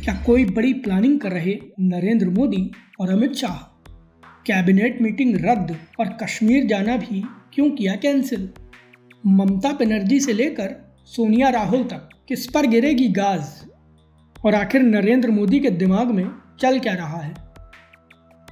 क्या कोई बड़ी प्लानिंग कर रहे नरेंद्र मोदी और अमित शाह? कैबिनेट मीटिंग रद्द और कश्मीर जाना भी क्यों किया कैंसिल? ममता बनर्जी से लेकर सोनिया राहुल तक किस पर गिरेगी गाज? और आखिर नरेंद्र मोदी के दिमाग में चल क्या रहा है?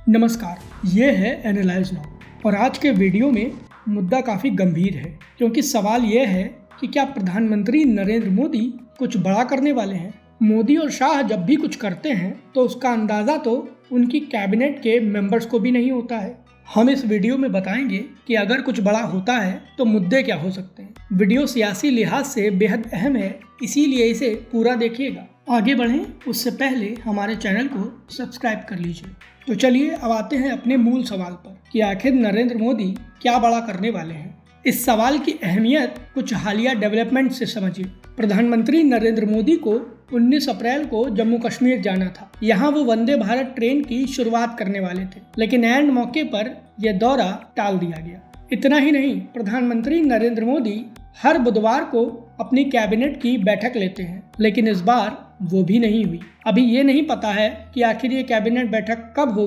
नमस्कार, ये है एनालाइज नाउ और आज के वीडियो में मुद्दा काफ़ी गंभीर है, क्योंकि सवाल यह है कि क्या प्रधानमंत्री नरेंद्र मोदी कुछ बड़ा करने वाले हैं? मोदी और शाह जब भी कुछ करते हैं तो उसका अंदाज़ा तो उनकी कैबिनेट के मेंबर्स को भी नहीं होता है। हम इस वीडियो में बताएंगे कि अगर कुछ बड़ा होता है तो मुद्दे क्या हो सकते हैं। वीडियो सियासी लिहाज से बेहद अहम है, इसीलिए इसे पूरा देखिएगा। आगे बढ़ें उससे पहले हमारे चैनल को सब्सक्राइब कर लीजिए। तो चलिए अब आते हैं अपने मूल सवाल पर कि आखिर नरेंद्र मोदी क्या बड़ा करने वाले हैं। इस सवाल की अहमियत कुछ हालिया डेवलपमेंट से समझिए। प्रधानमंत्री नरेंद्र मोदी को 19 अप्रैल को जम्मू कश्मीर जाना था। यहाँ वो वंदे भारत ट्रेन की शुरुआत करने वाले थे, लेकिन एंड मौके पर यह दौरा टाल दिया गया। इतना ही नहीं, प्रधानमंत्री नरेंद्र मोदी हर बुधवार को अपनी कैबिनेट की बैठक लेते हैं, लेकिन इस बार वो भी नहीं हुई। अभी ये नहीं पता है कि आखिर ये कैबिनेट बैठक कब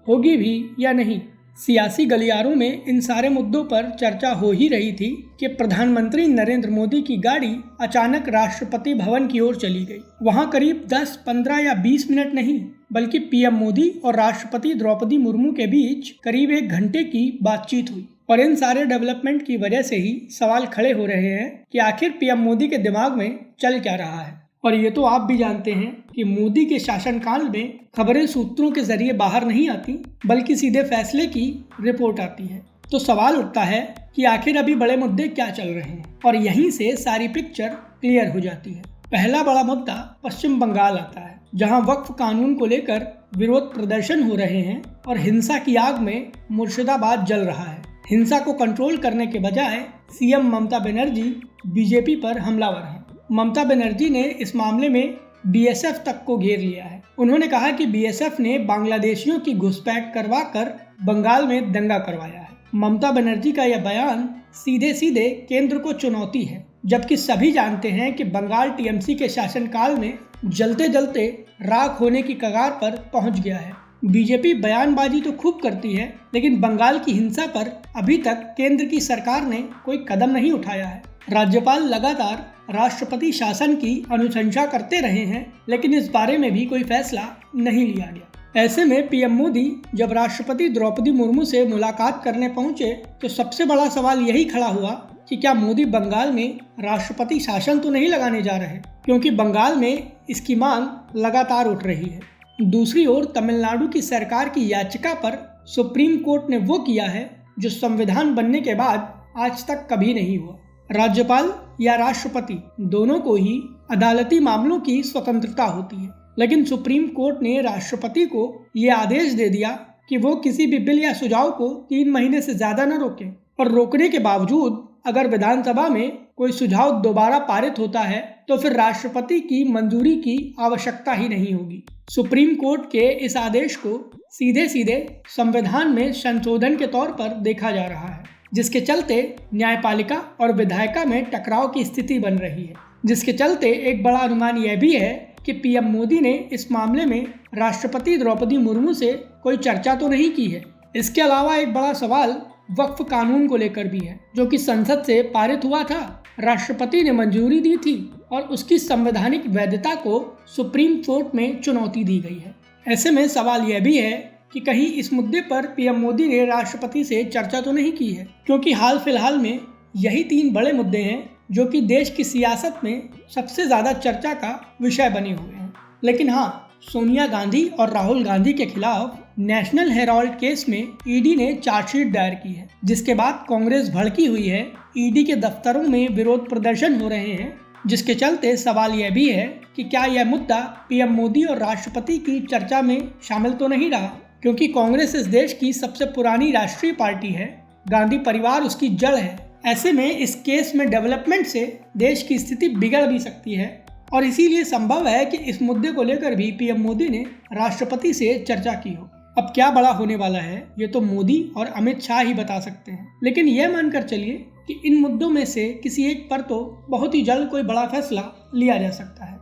होगी भी या नहीं। सियासी गलियारों में इन सारे मुद्दों पर चर्चा हो ही रही थी कि प्रधानमंत्री नरेंद्र मोदी की गाड़ी अचानक राष्ट्रपति भवन की ओर चली गई। वहां करीब 10, 15 या 20 मिनट नहीं, बल्कि पीएम मोदी और राष्ट्रपति द्रौपदी मुर्मू के बीच करीब 1 घंटे की बातचीत हुई। और इन सारे डेवलपमेंट की वजह से ही सवाल खड़े हो रहे हैं कि आखिर पीएम मोदी के दिमाग में चल क्या रहा है। और ये तो आप भी जानते हैं कि मोदी के शासनकाल में खबरें सूत्रों के जरिए बाहर नहीं आती, बल्कि सीधे फैसले की रिपोर्ट आती है। तो सवाल उठता है कि आखिर अभी बड़े मुद्दे क्या चल रहे हैं, और यहीं से सारी पिक्चर क्लियर हो जाती है। पहला बड़ा मुद्दा पश्चिम बंगाल आता है, जहां वक्फ कानून को लेकर विरोध प्रदर्शन हो रहे हैं और हिंसा की आग में मुर्शिदाबाद जल रहा है। हिंसा को कंट्रोल करने के बजाय सीएम ममता बनर्जी बीजेपी पर हमलावर हैं। ममता बनर्जी ने इस मामले में बीएसएफ तक को घेर लिया है। उन्होंने कहा कि बीएसएफ ने बांग्लादेशियों की घुसपैठ करवाकर बंगाल में दंगा करवाया है। ममता बनर्जी का यह बयान सीधे सीधे केंद्र को चुनौती है, जबकि सभी जानते हैं कि बंगाल टीएमसी के शासनकाल में जलते जलते राख होने की कगार पर पहुंच गया है। बीजेपी बयानबाजी तो खूब करती है, लेकिन बंगाल की हिंसा पर अभी तक केंद्र की सरकार ने कोई कदम नहीं उठाया है। राज्यपाल लगातार राष्ट्रपति शासन की अनुशंसा करते रहे हैं, लेकिन इस बारे में भी कोई फैसला नहीं लिया गया। ऐसे में पीएम मोदी जब राष्ट्रपति द्रौपदी मुर्मू से मुलाकात करने पहुंचे तो सबसे बड़ा सवाल यही खड़ा हुआ कि क्या मोदी बंगाल में राष्ट्रपति शासन तो नहीं लगाने जा रहे, क्योंकि बंगाल में इसकी मांग लगातार उठ रही है। दूसरी ओर तमिलनाडु की सरकार की याचिका पर सुप्रीम कोर्ट ने वो किया है जो संविधान बनने के बाद आज तक कभी नहीं हुआ। राज्यपाल या राष्ट्रपति दोनों को ही अदालती मामलों की स्वतंत्रता होती है, लेकिन सुप्रीम कोर्ट ने राष्ट्रपति को ये आदेश दे दिया कि वो किसी भी बिल या सुझाव को 3 महीने से ज्यादा न रोकें। और रोकने के बावजूद अगर विधानसभा में कोई सुझाव दोबारा पारित होता है तो फिर राष्ट्रपति की मंजूरी की आवश्यकता ही नहीं होगी। सुप्रीम कोर्ट के इस आदेश को सीधे सीधे संविधान में संशोधन के तौर पर देखा जा रहा है, जिसके चलते न्यायपालिका और विधायिका में टकराव की स्थिति बन रही है। जिसके चलते एक बड़ा अनुमान यह भी है कि पीएम मोदी ने इस मामले में राष्ट्रपति द्रौपदी मुर्मू से कोई चर्चा तो नहीं की है। इसके अलावा एक बड़ा सवाल वक्फ कानून को लेकर भी है, जो कि संसद से पारित हुआ था, राष्ट्रपति ने मंजूरी दी थी और उसकी संवैधानिक वैधता को सुप्रीम कोर्ट में चुनौती दी गई है। ऐसे में सवाल यह भी है कि कहीं इस मुद्दे पर पीएम मोदी ने राष्ट्रपति से चर्चा तो नहीं की है, क्योंकि हाल फिलहाल में यही 3 बड़े मुद्दे हैं जो कि देश की सियासत में सबसे ज्यादा चर्चा का विषय बने हुए हैं। लेकिन हाँ, सोनिया गांधी और राहुल गांधी के खिलाफ नेशनल हेराल्ड केस में ईडी ने चार्जशीट दायर की है, जिसके बाद कांग्रेस भड़की हुई है। ईडी के दफ्तरों में विरोध प्रदर्शन हो रहे हैं, जिसके चलते सवाल यह भी है कि क्या यह मुद्दा पीएम मोदी और राष्ट्रपति की चर्चा में शामिल तो नहीं रहा, क्योंकि कांग्रेस इस देश की सबसे पुरानी राष्ट्रीय पार्टी है, गांधी परिवार उसकी जड़ है। ऐसे में इस केस में डेवलपमेंट से देश की स्थिति बिगड़ भी सकती है, और इसीलिए संभव है कि इस मुद्दे को लेकर भी पीएम मोदी ने राष्ट्रपति से चर्चा की हो। अब क्या बड़ा होने वाला है ये तो मोदी और अमित शाह ही बता सकते हैं, लेकिन यह मानकर चलिए कि इन मुद्दों में से किसी एक पर तो बहुत ही जल्द कोई बड़ा फैसला लिया जा सकता है।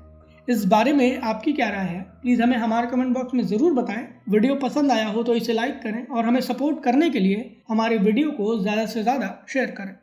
इस बारे में आपकी क्या राय है, प्लीज़ हमें हमारे कमेंट बॉक्स में ज़रूर बताएं। वीडियो पसंद आया हो तो इसे लाइक करें और हमें सपोर्ट करने के लिए हमारे वीडियो को ज़्यादा से ज़्यादा शेयर करें।